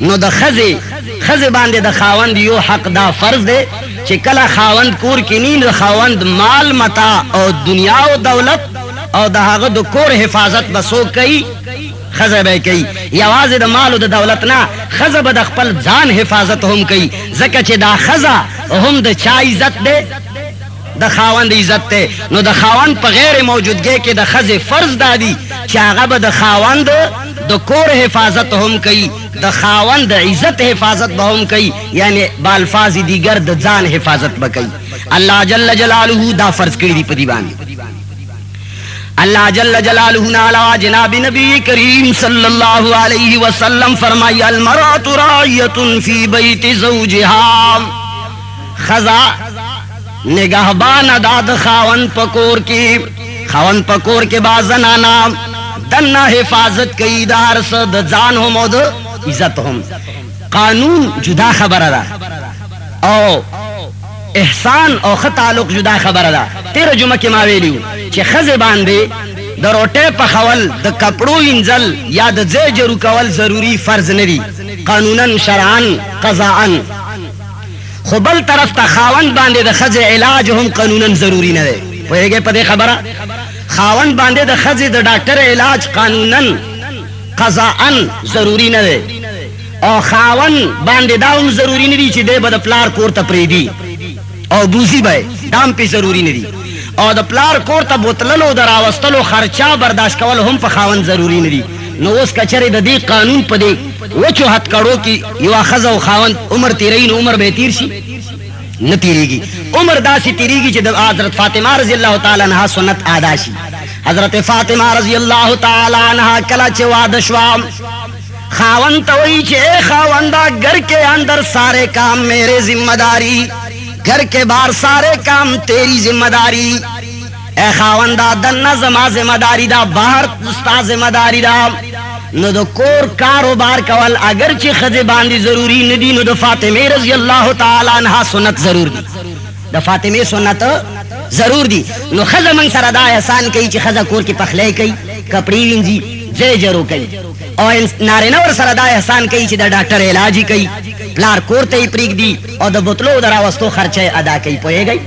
نو د خزه باندې د خاوند یو حق دا فرض دی چې کله خاوند کور کې نین د خاوند مال متا او دنیا او دولت او د هغه د کور حفاظت بسو کوي خزه به کوي یوازې د مال او د دولت نه خزه به د خپل ځان حفاظت هم کوي ځکه چې دا خزه هم د چا عزت دی د خاوند عزت ته نو د خاوند په غیر موجودګۍ کې د خزه فرض دادی چې هغه به د خاوند د کور حفاظت هم کوي د خاوند د عزت حفاظت به هم کوي یعنی بالفاظ دیگر د ځان حفاظت به کوي الله جل جلاله دا فرض کړی دی په دی باندې اللہ جل جلالہ علی جناب نبی کریم صلی اللہ علیہ وسلم فرمائی المرأۃ راعیۃ فی بیت زوجها خزا نگہبان داد خاون پکور کی خاون پکور کے بازنانا دنا حفاظت کئی دار صد جان ہم او عزت ہم قانون جدا خبر دا او احسان او خطالق جدا خبر دا تیر جمعہ کی ماویلیو چه خزه باندې د روټه په خول د کپړو انزل یا د زیجرو کول ضروری فرض ندی قانونا شرعا قضاءا خو بل طرف ته خاوند باندې د خزه علاج هم قانونا ضروری نه دی پوهیږئ په دې خبره خاوند باندې د خزه د ډاکټر علاج قانونا قضاءا ضروری نه دی او خاوند باندې دا هم ضروری نه دی چې دی به د پلار کور ته پریدي او بوزي به دام په ضروری نه دی او د پلار کور ته بوتللو دراوستلو خرچا برداشت کول هم په خاوند ضروری نه دي نو اوس کچره د دې قانون په دې وچو حد کړو کې یو خزه او خاوند عمر تیرین عمر به تیر شي نه تیریږي عمر داسې تیریږي چې د حضرت فاطمه رضی الله تعالی عنها سنت ادا شي حضرت فاطمه رضی الله تعالی عنها کله چې واده شو خاوند ته وی چې خاوندا گھر کے اندر سارے کام میرے ذمہ داری گھر کے باہر سارے کام تیری ذمہ داری اے خاوندا دنہ زما ذمہ داری دا باہر ستا ذمہ داری دا نو دو کور کاروبار کول اگر چی خزے باندی ضروری ندی نو دو فاطمه رضی اللہ تعالی عنہ سنت ضرور دی دا فاطمه سنت ضرور دی نو خزہ من سر دا احسان کئی چی خزہ کور کی پخلے کئی کپڑی وینزی زیجرو کئی اور نارینہ ور سر دا احسان کئی چی دا ڈاکٹر علاجی کئی پلار کور ته پریک دی او د بوتلو دراوستو خرچه ادا کوي پوهیږئ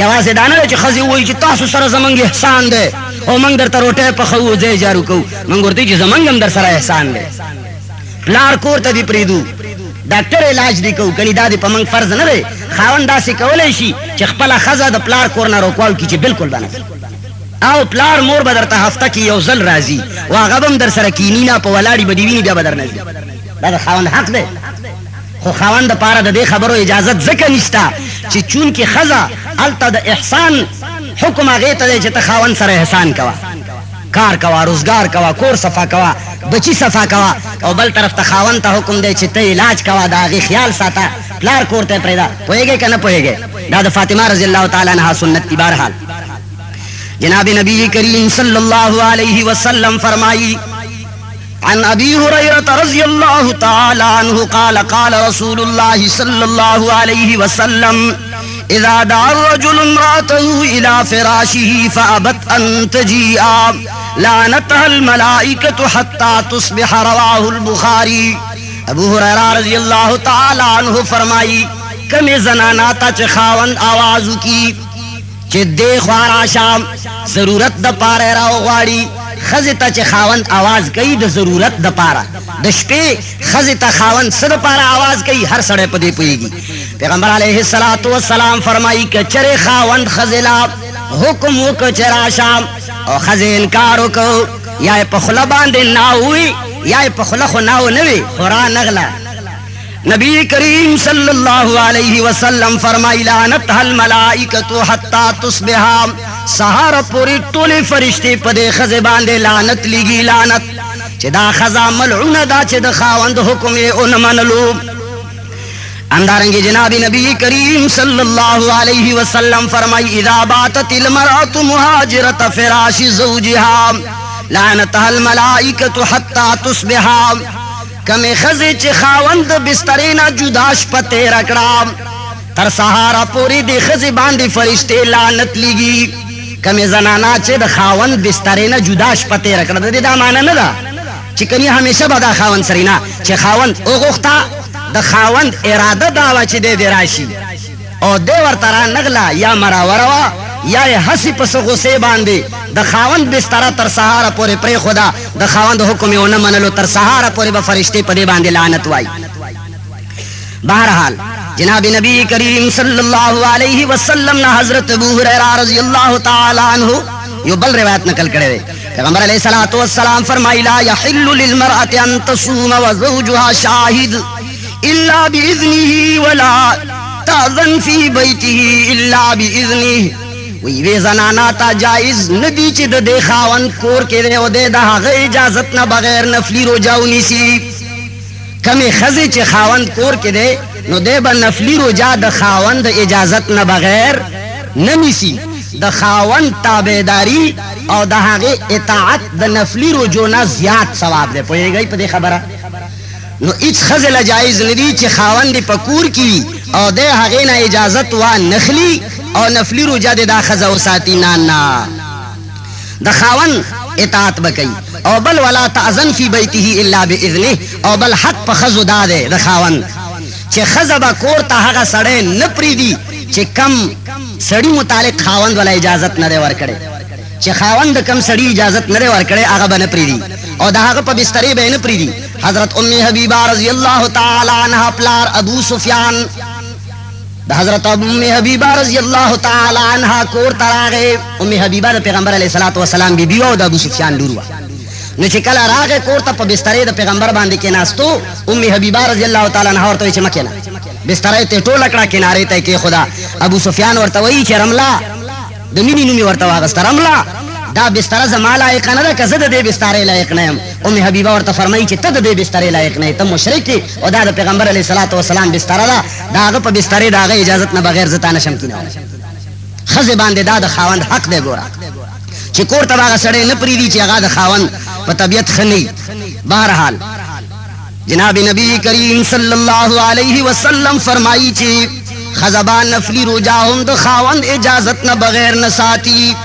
یوازې دا نه چې ښځې ووایي چې تاسو سره زمونږ احسان دی او موږ درته روټۍ پخوو ځای جارو کوو موږ ورته چې زمونږ هم در سره احسان دی پلار کور ته دې پرېږدو ډاکټر علاج دې کوو کنې دا دې په موږ فرض نه دی خاوند داسې کولی شي چې خپله ښځه د پلار کور نه روکواو کړي چې بلکل به نه او پلار مور به درته هفته کې یو ځل راځي او هغه به هم در سره کیني نه په ولاړې به دې ویني بیا به در نه ځي دا د خاوند حق دی خو خاوند د پاره د دې خبرو اجازت ځکه نشته چې چون کې خزه الته د احسان حکم هغې ته دی چې ته خاوند سره احسان کوه کار کوه روزګار کوه کور صفا کوه بچی صفا کوه او بل طرف ته خاوند ته حکم دی چې ته علاج کوه د هغې خیال ساته پلار کور ته پرېږده پوهېږئ که نه پوهېږئ دا د فاطمه رضی الله تعالی عنها سنت دی بهرحال جناب نبی کریم صلی الله علیہ وسلم فرمائی عن ابي هريره رضي الله تعالى عنه قال قال رسول الله صلى الله عليه وسلم اذا دعا الرجل امراته الى فراشه فابت ان تجيء لعنتها الملائكه حتى تصبح رواه البخاري ابو هريره رضی اللہ تعالی عنہ فرمائی کمی زنانا تا چه خاوند آوازو کی چه دے خوارا شام ضرورت دا پارے راو غاڑی خزی تا چه خاوند آواز کئی د ضرورت د پارا د شپې خزی تا خاوند صد پارا آواز کئی ہر سڑے پدے پوئیگی پیغمبر علیہ السلام فرمائی کہ چرے خاوند خزلا حکم وک چرا شام او خزی انکارو کو یا پخلا باندے ناوی یا پخلا خو ناو نوی خورا نغلا نبی کریم صلی اللہ علیہ وسلم فرمائی لعنتها الملائکۃ حتی تصبح سہارا پوری ټولې فرشتې په دې ښځې باندې لعنت لګي لعنت چې دا ښځه ملعونه ده چې د خاوند حکم یې ونه منلو همدارنګې جناب نبی کریم صلی الله علیہ وسلم فرمائی اذا باتت المرأة مهاجرة فراش زوجها لعنتها الملائکۃ حتی تصبح کمی ښځې چې خاوند بسترې نه جدا شپه تېره کړه تر سهاره پورې دې ښځې باندې فرشتې لعنت لګي کمی زنانا چې د خاوند بسترې نه جدا شپه تېره کړه د دې دا معنی نه ده چې کني همیشه به دا خاوند سرینا چې خاوند وغوښتا د خاوند اراده دا و چې دې راشي او دې ورته را نغلا یا مراوره یا هسي پس غصه باندې د خاوند بستر تر سهار پورې پرې خدا د خاوند حکم یې نه منلو تر سهار پورې به فرشتي په دې باندې لعنت وای. بہرحال جناب نبی کریم صلی اللہ علیہ وسلم نے حضرت ابو ہریرہ رضی اللہ تعالی عنہ یہ بل روایت نقل کرے پیغمبر علیہ الصلوۃ والسلام فرمائی لا يحل للمرأة ان تصوم وزوجها شاهد الا باذنه ولا تأذن في بيته الا باذنه. وی زنانا تا جائز ندی چې د خاوند کور کې دی او د هغه اجازت نه بغیر نفلی روزه ونیسي. کمی خزی چې خاوند کور کې دی نو دی به نفلی روزه د خاوند اجازت نه بغیر نمیسی. د خاوند تابعداری او د هغه اطاعت د نفلی روزو نه زیات ثواب دی. پوهیږئ په دې خبره؟ نو هیڅ خزی لا جایز ندی چې خاوند په کور کې او د هغه نه اجازت و نخلی او نفلی روزه د خزه او ساتي نه د خاوند اطاعت بکئی. او بل ولا تأذن فی بیته الا باذنه. او بل حق په خزو داده د خاوند چې خزه با کور ته هغه سړی نه پریدي چې کم سړی متعلق خاوند ولا اجازت نه ورکړي. چې خاوند کم سړی اجازت نه ورکړي هغه به نه پریدي او د هغه په بسترې به نه پریدي. حضرت ام حبیبہ رضی اللہ تعالی عنہا پلار ابو سفیان د حضرت ام حبیبہ رضی اللہ تعالی عنہا کور تراغه. ام حبیبہ د پیغمبر علیہ الصلوۃ والسلام بیبی او د ابو سفیان لور و. نو چې کله راغه کور ته په بسترې د پیغمبر باندې کې ناستو ام حبیبہ رضی اللہ تعالی عنہا ورته چې مکه نه بسترې ته ټوله کړه کنارې ته کې خدا. ابو سفیان ورته وایي چې رملا د مینې نومي ورته واغست رملا دا بستر زما لایق نه ده که زه د دې بسترې لایق نه یم. ام حبیبہ ورته فرمایي چې ته د دې بسترې لایق نه یې ته مشرک او دا د پیغمبر علیه الصلاۃ والسلام بستر ده دا هغه په بسترې د هغه اجازت نه بغیر زه تا نشم کینولی. ښځې باندې دا د خاوند حق دی ګوره چې کور ته به هغه سړی نه پرېږدي چې هغه د خاوند په طبیعت ښه نه وي. بهرحال جناب نبی کریم صلی اللہ علیہ وسلم فرمائی چې خزبان نفلی روجا هم د خاوند اجازت نه بغیر نه ساتي.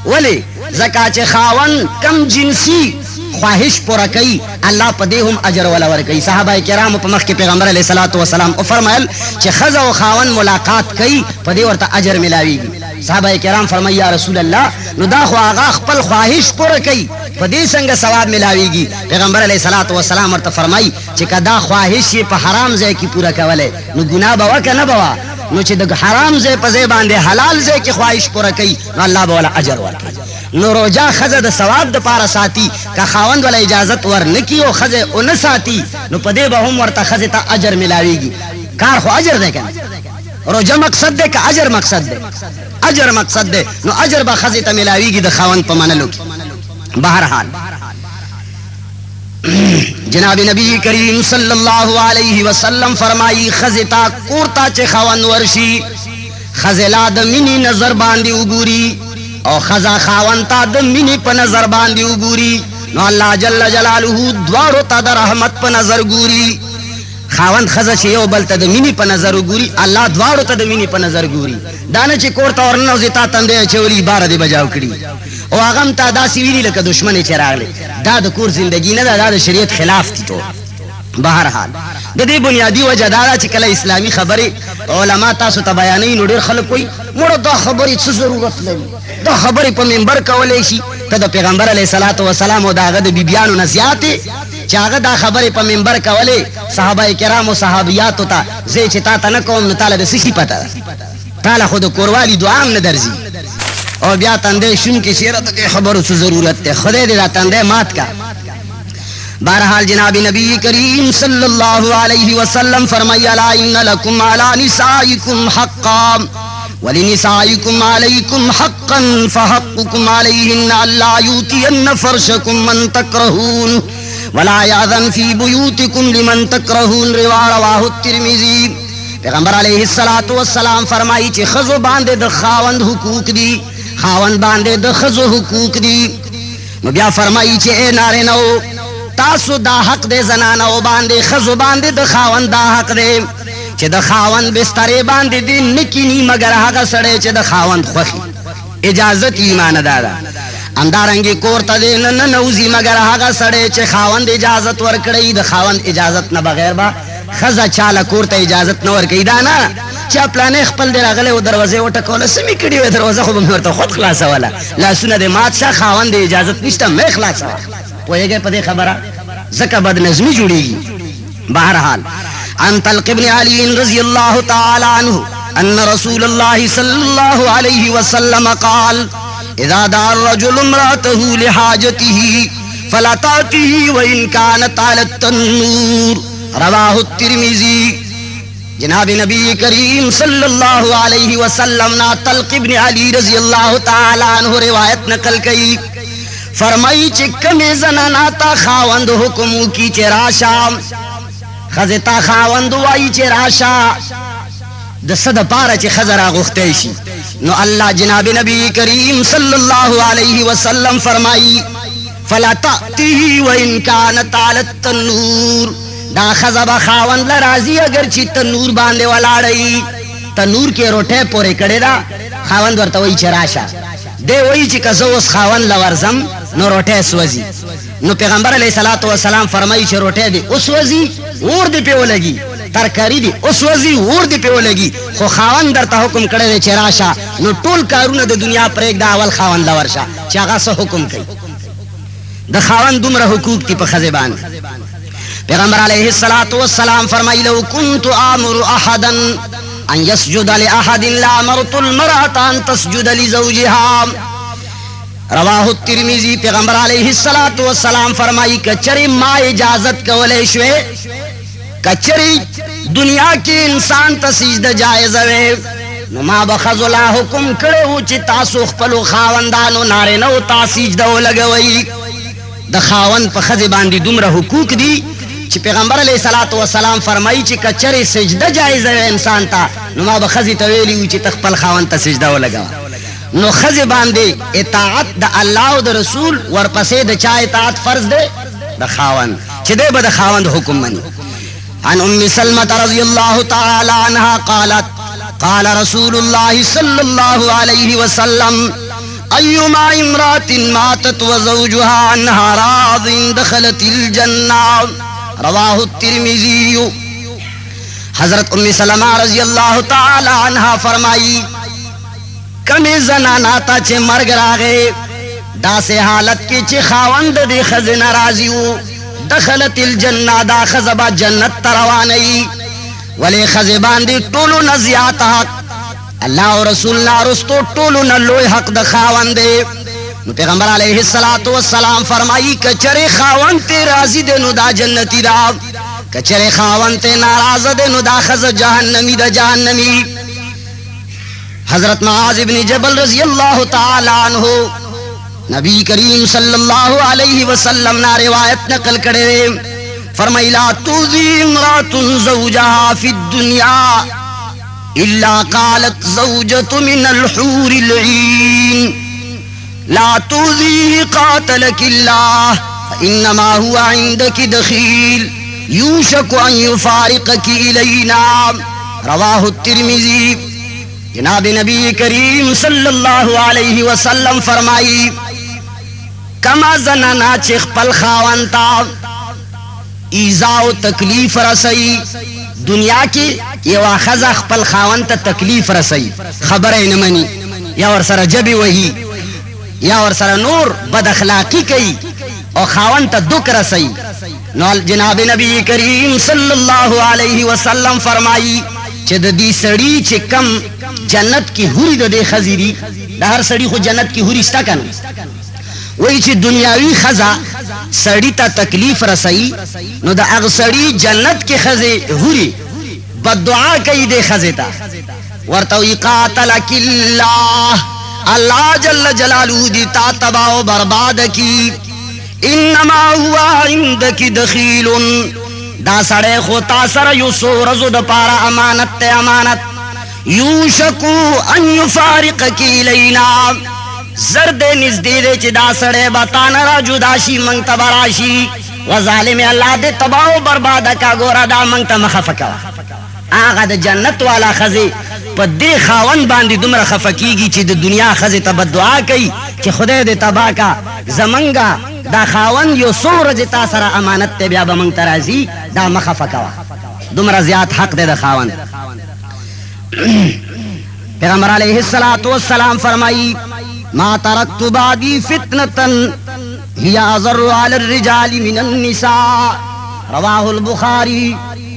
ولی زکا چې خاوند کم جنسی خواهش پورا کوي الله په دې هم اجر ولا ورکوي. صحابه کرام په مخ کې پیغمبر علیه الصلاۃ والسلام او فرمایل چې خزه او خاوند ملاقات کوي په دې ورته اجر ملاويږي. صحابه کرام فرمایي یا رسول الله نو دا خو هغه خپل خواهش پورا کوي په دې څنګه ثواب ملاويږي؟ پیغمبر علیه الصلاۃ والسلام ورته فرمایي چې کدا خواهش په حرام ځای کې پورا کوله نو ګناه به وکنه بوا نو چې د حرام ځای په ځای باندې حلال ځای کې خواهش پورا کوي نو الله به ولا اجر ورکوي. نو روزه خزه د ثواب د پاره ساتي که خاوند ولا اجازت ور نکي او خزه او نه ساتي نو په دې به هم ورته خزه ته اجر ملاويږي. کار خو اجر دی کنه روزه مقصد دی که اجر مقصد دی؟ اجر مقصد دی نو اجر به خزه ته ملاويږي د خاوند په منلو کې. بہرحال جناب نبی کریم صلی اللہ علیہ وسلم فرمائی خزتا کورتا چه خاون ورشی خزلا د منی نظر باندې وګوري او خزا خاون تا د منی په نظر باندې وګوري نو الله جل جلاله دوارو تا د رحمت په نظر ګوري. خاوند خزه چې یو بل ته د منی په نظر وګوري الله دوارو ته د منی په نظر ګوري. دانه چې کورتا ورنه زتا تندې چولی بار دی بجاو کړي او هغه ته داسې ویلي لکه دشمن چې راغلی. دا د کور زندگی نه ده دا د شریعت خلاف دي ټول. بهرحال د دې بنیادی وجه دا ده چې کله اسلامي خبرې علما تاسو ته بیانوي نو ډېر خلک وایي موږ دا خبرې څه ضرورت لري دا خبرې په منبر کولی شي. ته د پیغمبر علیه الصلاۃ والسلام او د هغه د بیبیانو نه زیاتې چې هغه دا خبرې په منبر کولې صحابه کرام او صحابیاتو ته زه چې تا ته نه کوم نو تاله د څه شي پته ده؟ تاله خو د کوروالي دعا هم نه درځي اور بیا تندے شن کی سیرت کے خبر سے ضرورت ہے خدے دے تندے مات کا. بہرحال جناب نبی کریم صلی اللہ علیہ وسلم فرمایا لا ان لکم علی نسائکم حقا ولنسائکم علیکم حقا فحقکم علیہن الا یؤتین فرشکم من تکرہون ولا یاذن فی بیوتکم لمن تکرہون رواه الترمذی. پیغمبر علیہ الصلوۃ والسلام فرمائی چې خزو باندې د خاوند حقوق دي خاوند باندې د خزو حقوق دي. نو بیا فرمایي چې اے نارینو تاسو دا حق دې زنانو باندې خزو باندې د خاوند دا حق دې چې د خاوند بسترې باندې دې نکینی مگر هغه سړی چې د خاوند خوښي اجازت ایمان دادا اندارنګي کور ته نه نوزي مگر هغه سړی چې خاوند اجازت ورکړي. د خاوند اجازت نه بغیر با خزه چاله کور ته اجازت نه ورکړي. دا نه چې پلانې خپل دی راغلی او دروازې وټکوله سمې کړي وې دروازه خو به مې ورته خود خلاصوله لاسونه دې مات شه خاوند اجازت نشته مې خلاصوه. پوهېږئ په دې خبره ځکه بدنظمي جوړېږي. بهرحال عن طلق بن علي رضي الله تعالى عنه أن رسول الله صلى الله عليه وسلم قال إذا دعا الرجل امرأته لحاجته فلا تأته وإن كانت على التنور رواه الترمذي. جناب نبی کریم صلی اللہ علیہ وسلم نا طلق ابن علی رضی اللہ تعالی عنہ روایت نقل کئی. فرمائی چی کمی زنانا تا خاوند حکمو کی چی راشا خزتا خاوند وائی چی راشا د صد پارا چی خزر آغختیشی نو اللہ جناب نبی کریم صلی اللہ علیہ وسلم فرمائی فلا تأتیه وإن كانت على التنور دا خزب خاوند لرازی اگر چی تنور باندے ولاڑی تنور کے روٹے پورے کڑے دا خاوند ورطوئی چی راشا دے وئی چی کسوس خاوند لورزم نو روٹے سوزی نو پیغمبر علیہ السلام فرمائی چی روٹے دی اس وزی اور دی پیو لگی ترکاری دی اس وزی اور دی پیو لگی خو خاوند در تا حکم کڑے دے چی راشا نو ټول کارون دا دنیا پر ایک دا اول خاوند لورشا چی آغا سا حکم کئی دا خاوند دمرا حقوق تی پا خزبان. پیغمبر علیہ السلام فرمائی لو کنت آمر احدا ان یسجد لأحد لامرت المرأة ان تسجد لزوجها رواہ الترمذی. پیغمبر علیہ السلام فرمائی کچری ما اجازت کولے شوے کچری دنیا کی انسان تا سجدہ جائز وے نو ما بخزلا حکم کرے ہو چی تاسو خپلو خاوندانو نارے نو تا سجدہ لگوئی. د خاوند په خزی باندې دومره حقوق دي چې پیغمبر علیہ السلام فرمایي چې کچره سجده جایز وي انسان ته نو ما به خزی ته ویلی چې تخپل خاوند ته سجده ولګا. نو خزی باندې اطاعت د الله او د رسول ورپسې د چا اطاعت فرض ده د خاوند چې دی به د خاوند حکم مني. عن ام سلمة رضی الله تعالی عنها قالت قال رسول الله صلی الله علیه وسلم ایما امرات ماتت وزوجها عنها راض دخلت الجنہ رواہ الترمذی. حضرت ام سلمہ رضی اللہ تعالی عنہ فرمائی کمی زنانا تا چھ مرگ راغے دا سے حالت کی چھ خاوند دی خزن راضیو دخلت الجنہ دا خزبا جنت تروانی ولی خزبان دی طولو نزیات حق اللہ و رسول اللہ رستو طولو نلوی حق دا خاوند دے. نو پیغمبر علیہ السلام فرمائی کچرے خاوند تے راضی دے نو دا جنتی دا کچرے خاوند تے ناراض دے نو دا خز جہنمی دا جہنمی. حضرت معاذ بن جبل رضی اللہ تعالی عنہ نبی کریم صلی اللہ علیہ وسلم نا روایت نقل کرے فرمائی لا توذی امرات زوجہا فی الدنیا إلا قالت زوجة من الحور العين لا تؤذيه قاتلك الله فإنما هو عندك دخيل يوشك أن يفارقك إلينا رواه الترمذي. جناب نبی کریم صلی اللہ علیہ وسلم فرمائی کما زنانا چخ پل خاونتا ایزا و تکلیف رسئی دنیا کی یہ واخذہ خپل خاون تا تکلیف رسئی خبر نمانی یا ورسر جبی وہی یا ورسر نور بد اخلاقی کئی اور خاون تا دک رسئی نو جناب نبی کریم صلی اللہ علیہ وسلم فرمائی چہ دی سڑی چہ کم جنت کی ہوری دے خزیری دا ہر سڑی خو جنت کی ہوری ستا کن وہی چہ دنیاوی خزہ سڑی تا تکلیف رسئی نو دا اغ سڑی جنت کی خزے ہوری بد دعا کئی دے خزے تا ورتوی قاتلک اللہ اللہ جل جلالہ دی تا تباہ و برباد کی انما ہوا عندک دخیل دا سڑے خوتا سر یسو رزو دا پارا امانت تے امانت یوشکو ان یفارقکی لینا زرد نزدی دے چی دا سڑے بطانا را جداشی منگتا براشی و ظالم اللہ دے تباہ و برباد کا گورا دا منگتا مخفکا آغا دا جنت والا خزی پا دے خاون باندی دمرا خفکیگی چی دا دنیا خزی تا بد دعا کئی چې خدای دې تبا کا زمنګا دا خاون یو سورج تا سره امانت ته بیا به مونږ ترازی دا مخفه کوا دومره زیات حق دې د خاون پیغمبر علیہ الصلوۃ والسلام فرمائی ما ترکت بعدی فتنة هي اضر على الرجال من النساء رواه البخاری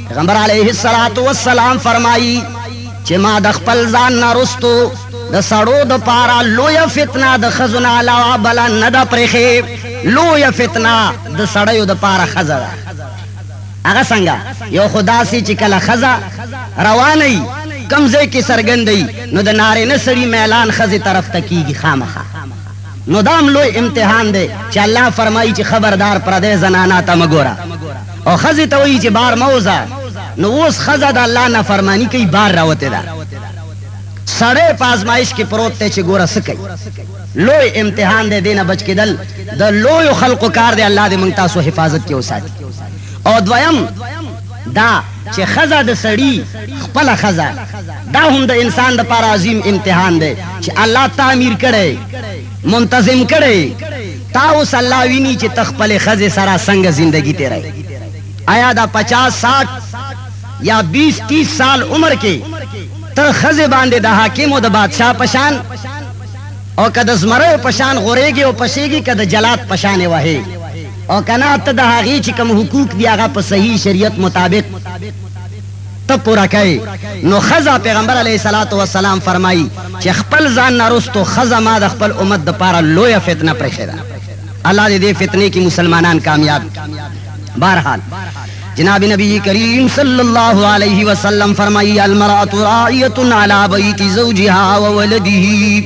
پیغمبر علیہ الصلوۃ والسلام فرمائی چې ما د خپل ځان نه رستو د سړو د پارا لوی فتنه د خزونه علاوه بل نه د پرخه لوی فتنه د سړیو د پارا خزه هغه څنګه یو خدا سي چې کله خزه رواني کمزې کې سرګندې نو د نارینه سړي میلان خزه طرف ته کیږي خامخه نو دام لوی امتحان دی چې الله فرمایي چې خبردار پردې زنانا ته مګورا او خزه ته وایي چې بار موزه نو اوس خزه د الله نه فرمانی کوي بار راوته ده سړی پازمایش کې پروت ته چې ګوره سکی لوی امتحان دی دینه بچ کېدل د لوی خلقو کار دی الله دې مونږ تاسو حفاظت کې وساتي او دویم دا چې خزه د سړی خپل خزه دا هم د انسان د پر عظیم امتحان دی چې الله تعمیر کړي منتظم کړي تاسو الله ویني چې تخپل خزه سره څنګه ژوندۍ تیرای آیا دا 50-60 یا 20-30 سال عمر کې ته خزه باندې د حاکم او د بادشاہ پشان او کده زمره پشان غوريږي او پشيږي کده جلات پشانه وهي او کنا ته د هغه چې کوم حقوق دی هغه په صحیح شریعت مطابق ته پورا کوي نو خزه پیغمبر علیه الصلاۃ والسلام فرمایي چې خپل ځان نارستو خزه ما د خپل امت د پاره لوی فتنه پرخه الله دې فتنې کې مسلمانان کامیاب بہرحال جناب نبی کریم صلی اللہ علیہ وسلم فرمائی المرأة راعیت علی بیت زوجها وولده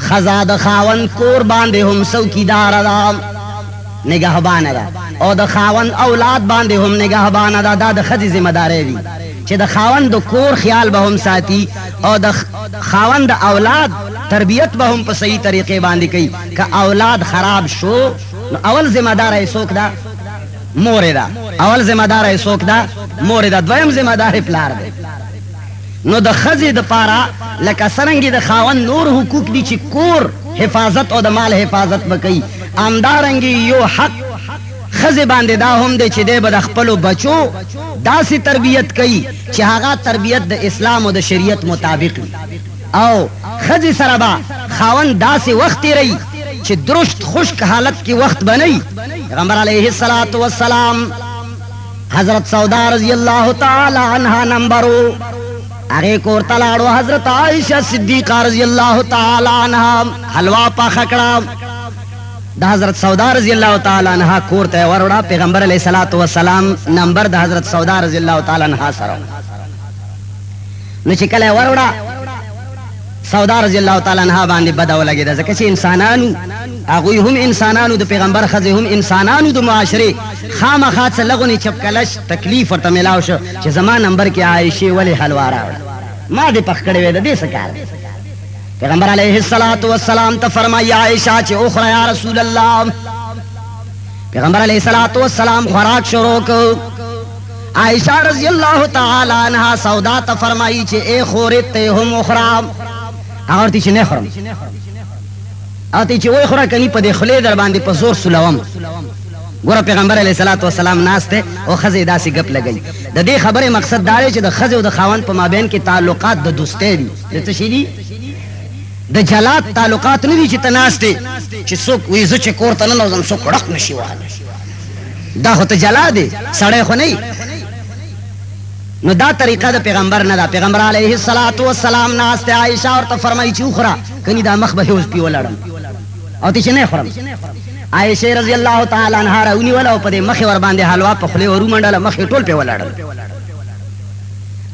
خزا د خاون کور باندې هم څوکیدار ده نگهبان ده او د خاون اولاد باندې هم نگهبان ده دا د خځې ذمہ داری دي چې د خاون د کور خیال به هم ساتي او د خاون د اولاد تربیت به هم په صحیح طریقې باندې کوي که اولاد خراب شو اول ذمہ دار یې څوک ده مور ده اول ذمہ دار یې څوک ده مور ده دویم ذمہ دار پلار ده نو د خزې د پاره لکه څنګه د خاون نور حقوق دي چې کور حفاظت او د مال حفاظت وکړي امدارنګي یو حق خزې باندې دا هم دی چې دی به د خپلو بچو داسې تربیت کوي چې هغه تربیت د اسلام او د شریعت مطابق وي او خزې سره به خاون داسې وخت تیروي چې درشت خشک حالت کی وقت بنی پیغمبر علیہ الصلوۃ والسلام حضرت سودا رضی اللہ تعالی عنہا نمبرو هغه کور تلاړو حضرت عائشہ صدیقہ رضی اللہ تعالی عنہا حلوا پخکړه د حضرت سودا رضی اللہ تعالی عنہا کور ته وروړه پیغمبر علیہ الصلوۃ والسلام نمبر د حضرت سودا رضی اللہ تعالی عنہا سره نو چې کله وروړه سودا رضی اللہ تعالی عنہ باندې بداو لګی دا ځکه چې انسانانو هغه هم انسانانو د پیغمبر خزه هم انسانانو د معاشره خامخا څه لغونی چپکلش تکلیف ورته ملاو شو چې زمان نمبر کې عائشه ولی حلوا راوړه ما دې پخ کړې وې د دې سکار پیغمبر علیہ الصلوۃ والسلام ته فرمایا عائشہ چې اوخره یا رسول الله پیغمبر علیہ الصلوۃ والسلام خوراک شروع کړ عائشہ رضی اللہ تعالی عنہا سودا ته فرمایي چې اے خورت ته هم اخرام اور تی چې نه خورم او تی چې وای خورا کني په دې خله در باندې په زور سلوم ګور پیغمبر علیہ الصلوۃ والسلام ناشته او خزه داسې غپ لګی د دې خبره مقصد دا دی چې د خزه او د خاوند په مابین کې تعلقات د دوستۍ دي د څه شي دي د جلات تعلقات نه دي چې تناسته چې څوک وې ز چې کور ته نه نوزم څوک ډک نشي واه دا هو ته جلا دي سړی خو نه نو دا طریقہ دا پیغمبر نه دا پیغمبر علیہ الصلوۃ والسلام ناسته عائشہ اور ته فرمایي چې اخرى کني دا مخ به اوس پی ولړم او تی چې نه خورم عائشہ رضی اللہ تعالی عنہا راونی ولا په دې مخ ور باندې حلوا په خله ورو منډله مخ ټول په ولړل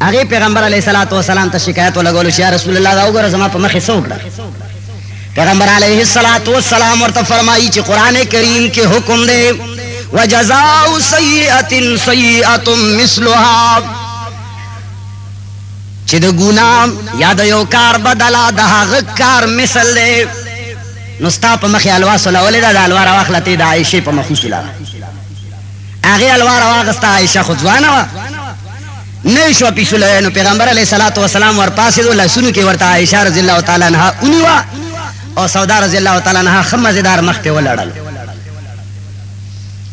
هغه پیغمبر علیہ الصلوۃ والسلام ته شکایت ولګول چې یا رسول الله دا وګوره زما په مخ څوکړه پیغمبر علیہ الصلوۃ والسلام ورته فرمایي چې قران کریم کې حکم دی وجزاء سیئه سیئه مثلها چې د ګناه یا د یو کار بدلا د هغه کار مثل دی نو ستا په مخ حلوا سره ولې دا حلوا راخلته د عائشه په مخ سره هغه حلوا راغسته عائشه خو ځوانه وا نه شو پیسله نو پیغمبر علیہ الصلوۃ والسلام ور پاسې دو لسونو کې ورته عائشه رضی الله تعالی عنها اونوا او سودا رضی الله تعالی عنها خمزدار مخ ته ولړل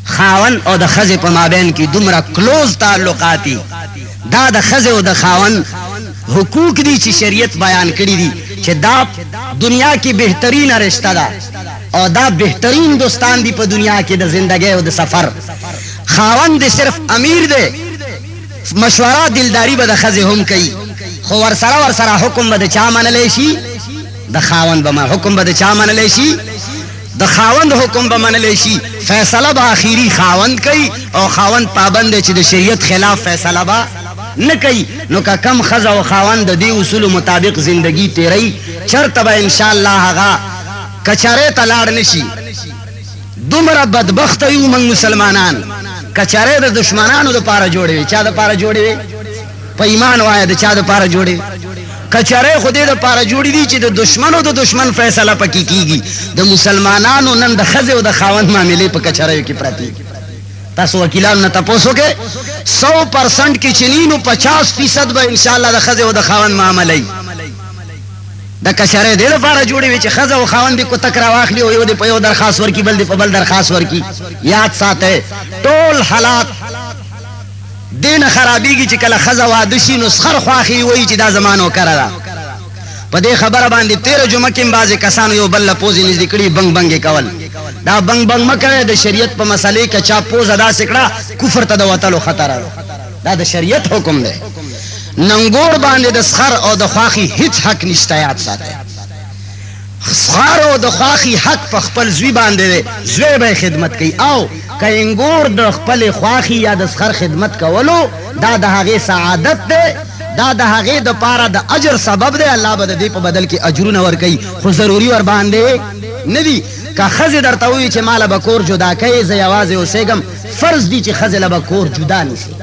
خاون او د خزه په مابین کې دومره کلوز تعلقاتی دا د خزه او د خاون حقوق دي چې شریعت بیان کړی دي چې دا دنیا کې بهترین رشتہ ده او دا بهترین دوستان دي په دنیا کې د ژوندۍ او د سفر خاون دې صرف امیر دی مشوره دلداری به د خزه هم کوي خو ور سره حکم به د چا منلې شي د خاوند به حکم به د چا منلې شي د خاوند حکم به منلې شي فیصله به اخیری خاوند کوي او خاوند پابند چې د شریعت خلاف فیصله به نه کوي نو که کم خزه او خاوند د دې اصول مطابق زندگی تیری چرته به ان شاء الله هغه کچاره تلاړ نشي دومره بدبخت یو موږ مسلمانان کچاره د دشمنانو د پاره جوړوي چا د پاره جوړوي په ایمان وای د چا د پاره جوړي کچاره خودی د پاره جوړی دي چې د دشمنو د دشمن فیصله پکې کیږي د مسلمانانو نن د خزه او د خاوند معاملې په کچاره کې پراتی تاسو وکیلان نه تاسو کې 100% کې چنینو 50% به ان شاء الله د خزه او د خاوند معاملې د کچاره د لپاره جوړی وي چې خزه او خاوند کو تکرا واخلي او یو د په یو درخواست ورکی بل د په بل درخواست ورکی یاد ساته ټول حالات دین خرابېږي چې کله خزه واده شي نو سخر خواخي وایي چې دا زمانو کړه ده په دې خبره باندې 13 جمعه کې بعضې کسانو یو بل له پوزې نږدې کړي بنګ بنګ کول دا بنګ بنګ مه کوئ د شریعت په مسلې کې چا پوزه داسې کړه کفر ته د وتلو خطر ده دا د شریعت حکم دی ننګور باندې د سخر او د خواخي هیڅ حق نشته یاد ساتئ سخر او د خواخي حق په خپل زوی باندې زوی به خدمت کوي او کینګور د خپل خواخي یا د سخر خدمت کولو دا د هغه سعادت ده دا د هغه د پاره د اجر سبب ده الله به د دې په بدل کې اجرونه ورکړي خو ضروري ور باندې ندي که خزه درته وي چې مال به کور جدا کوي زه یوازې اوسېږم فرض دي چې خزه له به کور جدا نشي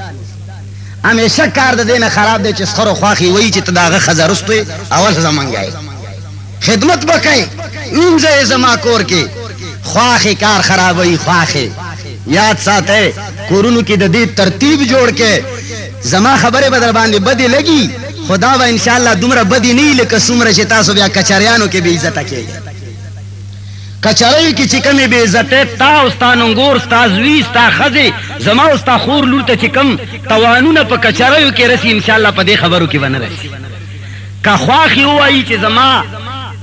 همیشه کار د دینه خراب دی چې سخر او خواخي وایي چې ته داغه خزه رستوي اول زمونږه خدمت وکای انځه زما کور کې خواخي کار خرابوي خواخي یاد ساته کورونو کې د دې ترتیب جوړ کې زما خبره بدر باندې بدی لګي خدا و ان شاء الله دومره بدی نه لکه څومره چې تاسو بیا کچریانو کې بے عزت کېږي کچری کې چې کمه بے عزت تا او ستانونګور استازوي ستا خزه زما او ستا خور لور ته چې کم توانونه په کچریو کې رسی ان شاء الله په دې خبرو کې ونه رسی کا خواخي وایي چې زما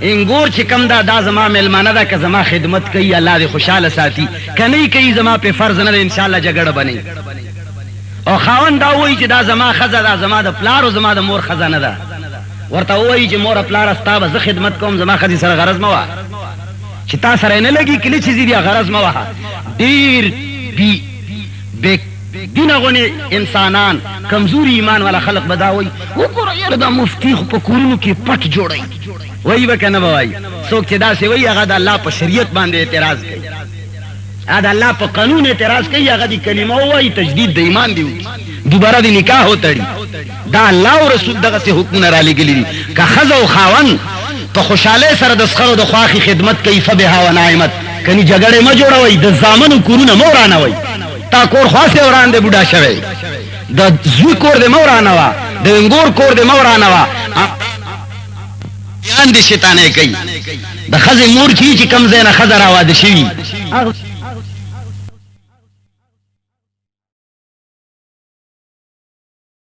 انګور چې کم دا زما ملمانه ده که زما خدمت کوي الله دې خوشاله ساتي کني کوي زما په فرض نه ان شاء الله جګړه بني او خاوند دا وایي چې دا زما خزه دا زما د پلار او زما د مور خزانه ده ورته وایي چې مور پلار استا به خدمت کوم زما خدي سره غرض موا چې تا سره نه لګي کله چې دې غرض موا ډیر بی دینه غوني انسانان کمزوري ایمان والا خلق بداوي وګوره یاره دا مفتی خو په کورونو کې پټ جوړي وای وکنه وای څوک چې دا سی وای هغه د الله په شریعت باندې اعتراض کوي هغه د الله په قانون اعتراض کوي هغه د کلمه وای تجدید د ایمان دی دوباره د نکاح وتړي دا الله او رسول دغه څه حکم را لګلی دي که خزه او خاون په خوشاله سره د سخر او د خواخي خدمت کوي فبها ونعمت کني جګړه ما جوړوي د زامنو کورونه مورانه وای تا کور خاصه وران دې بوډا شوی د زوی کور دې مورانه وا د انګور کور دې مورانه وا بیان دې شیطانه کوي د خزه مور کی چې کم زینه خزه را واده شي